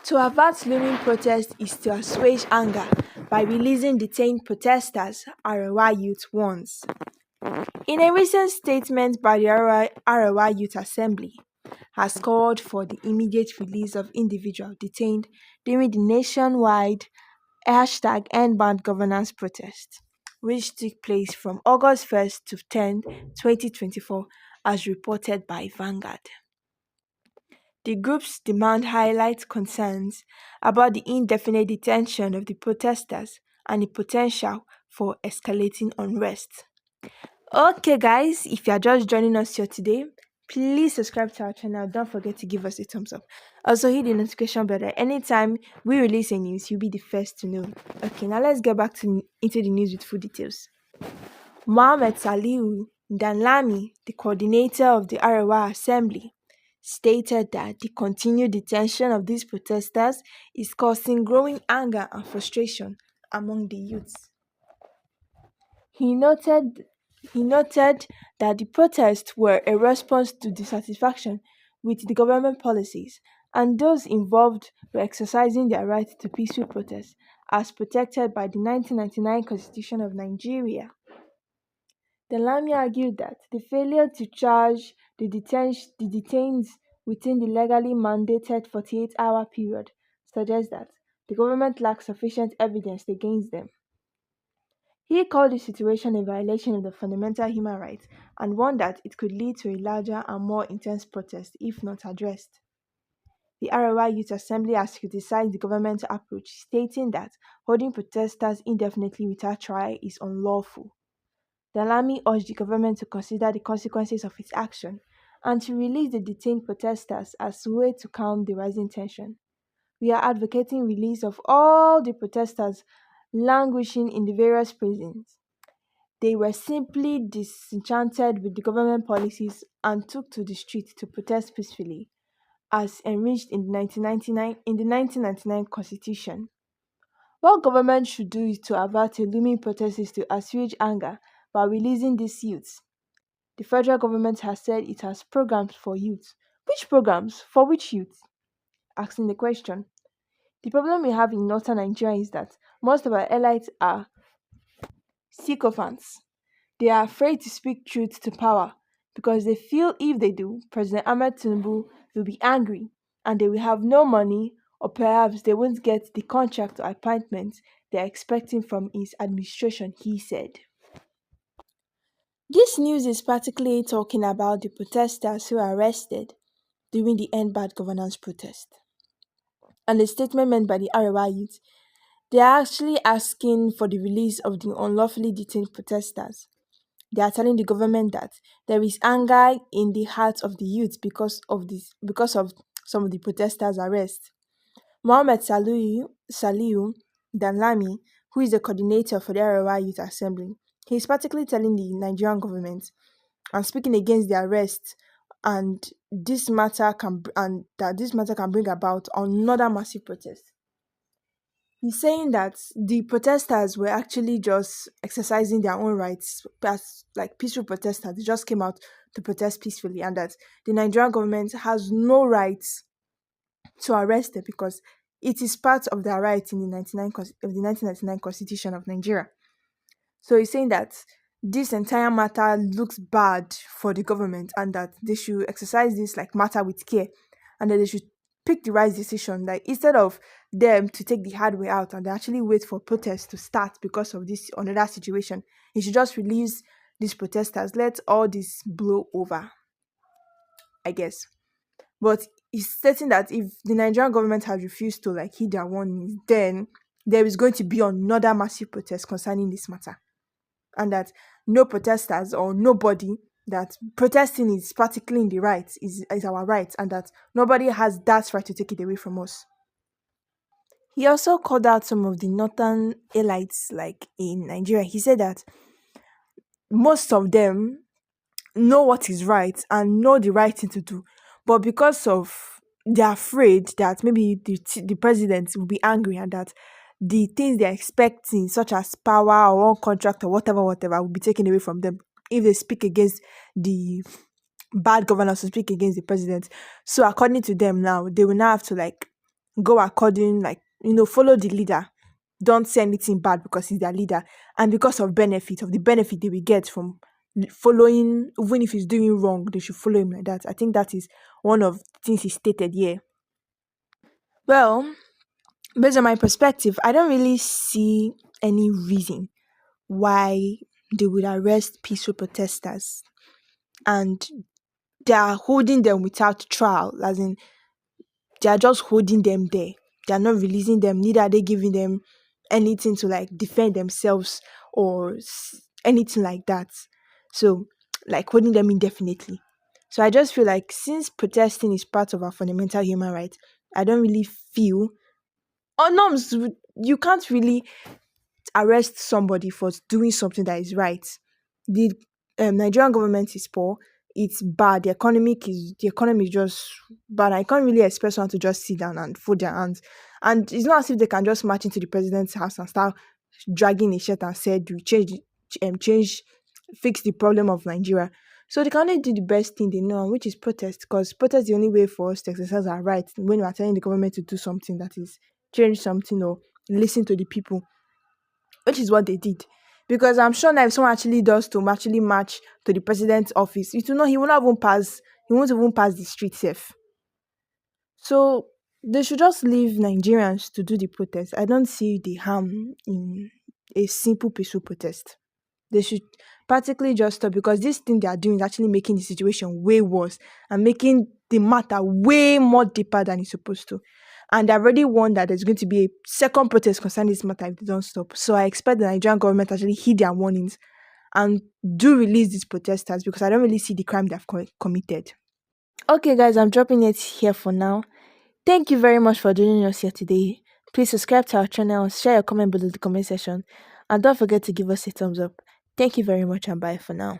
To avert looming protest is to assuage anger by releasing detained protesters, Arewa youth warns. In a recent statement by the Arewa Youth Assembly, has called for the immediate release of individuals detained during the nationwide #EndBadGovernance protest, which took place from August 1st to 10th, 2024, as reported by Vanguard. The group's demand highlights concerns about the indefinite detention of the protesters and the potential for escalating unrest. Okay, guys, if you are just joining us here today, please subscribe to our channel. Don't forget to give us a thumbs up. Also, hit the notification bell that anytime we release a news, you'll be the first to know. Okay, now let's get back into the news with full details. Mohammed Salihu Danlami, the coordinator of the Arewa Assembly, stated that the continued detention of these protesters is causing growing anger and frustration among the youths. He noted that the protests were a response to dissatisfaction with the government policies, and those involved were exercising their right to peaceful protest as protected by the 1999 Constitution of Nigeria. Delamy argued that the failure to charge the detained within the legally mandated 48-hour period suggests that the government lacks sufficient evidence against them. He called the situation a violation of the fundamental human rights and warned that it could lead to a larger and more intense protest if not addressed. The Arewa Youth Assembly has criticized the government's approach, stating that holding protesters indefinitely without trial is unlawful. Dalami urged the government to consider the consequences of its action and to release the detained protesters as a way to calm the rising tension. We are advocating release of all the protesters languishing in the various prisons. They were simply disenchanted with the government policies and took to the street to protest peacefully, as enriched in the 1999 Constitution. What government should do is to avert a looming protest is to assuage anger by releasing these youths. The federal government has said it has programs for youth. Which programs? For which youth? Asking the question. The problem we have in northern Nigeria is that most of our elites are sycophants. They are afraid to speak truth to power because they feel if they do, President Ahmed Tinubu will be angry and they will have no money, or perhaps they won't get the contract or appointment they are expecting from his administration, he said. This news is particularly talking about the protesters who were arrested during the End Bad Governance protest. And the statement made by the Arewa youth, they are actually asking for the release of the unlawfully detained protesters. They are telling the government that there is anger in the hearts of the youth because of some of the protesters' arrests. Mohammed Saliu Danlami, who is the coordinator for the Arewa Youth Assembly, he is particularly telling the Nigerian government and speaking against the arrest and this matter can bring about another massive protest. He's saying that the protesters were actually just exercising their own rights as like peaceful protesters. They just came out to protest peacefully, and that the Nigerian government has no rights to arrest them because it is part of their rights in the 1999 Constitution of Nigeria. So he's saying that this entire matter looks bad for the government and that they should exercise this like matter with care and that they should pick the right decision. Like instead of them to take the hard way out and they actually wait for protests to start because of this another situation, he should just release these protesters, let all this blow over, I guess. But he's stating that if the Nigerian government has refused to like heed their warnings, then there is going to be another massive protest concerning this matter. And that no protesters or nobody that protesting is particularly in the right is our right, and that nobody has that right to take it away from us. He also called out some of the northern elites like in Nigeria. He said that most of them know what is right and know the right thing to do, but because of they're afraid that maybe the president will be angry and that the things they're expecting, such as power or one contract or whatever, will be taken away from them if they speak against the bad governors, to speak against the president. So according to them now, they will now have to like go according, like, follow the leader. Don't say anything bad because he's their leader, and because of the benefit they will get from following. Even if he's doing wrong, they should follow him like that. I think that is one of the things he stated here. Well, based on my perspective, I don't really see any reason why they would arrest peaceful protesters, and they are holding them without trial, as in they are just holding them there. They are not releasing them, neither are they giving them anything to like defend themselves or anything like that. So, like holding them indefinitely. So I just feel like since protesting is part of our fundamental human rights, I don't really feel, or norms, you can't really arrest somebody for doing something that is right. The Nigerian government is poor. It's bad. The economy is just bad. I can't really expect someone to just sit down and fold their hands. And it's not as if they can just march into the president's house and start dragging a shirt and said, "We change, fix the problem of Nigeria." So they can only do the best thing they know, which is protest. Because protest is the only way for us to exercise our rights when we are telling the government to do something, that is change something or listen to the people, which is what they did. Because I'm sure that if someone actually does to actually march to the president's office, he will not even pass, he won't even pass the street safe. So they should just leave Nigerians to do the protest. I don't see the harm in a simple peaceful protest. They should practically just stop, because this thing they are doing is actually making the situation way worse and making the matter way more deeper than it's supposed to. And I've already warned that there's going to be a second protest concerning this matter if they don't stop. So I expect the Nigerian government actually heed their warnings and do release these protesters, because I don't really see the crime they've committed. Okay, guys, I'm dropping it here for now. Thank you very much for joining us here today. Please subscribe to our channel, share your comment below the comment section, and don't forget to give us a thumbs up. Thank you very much, and bye for now.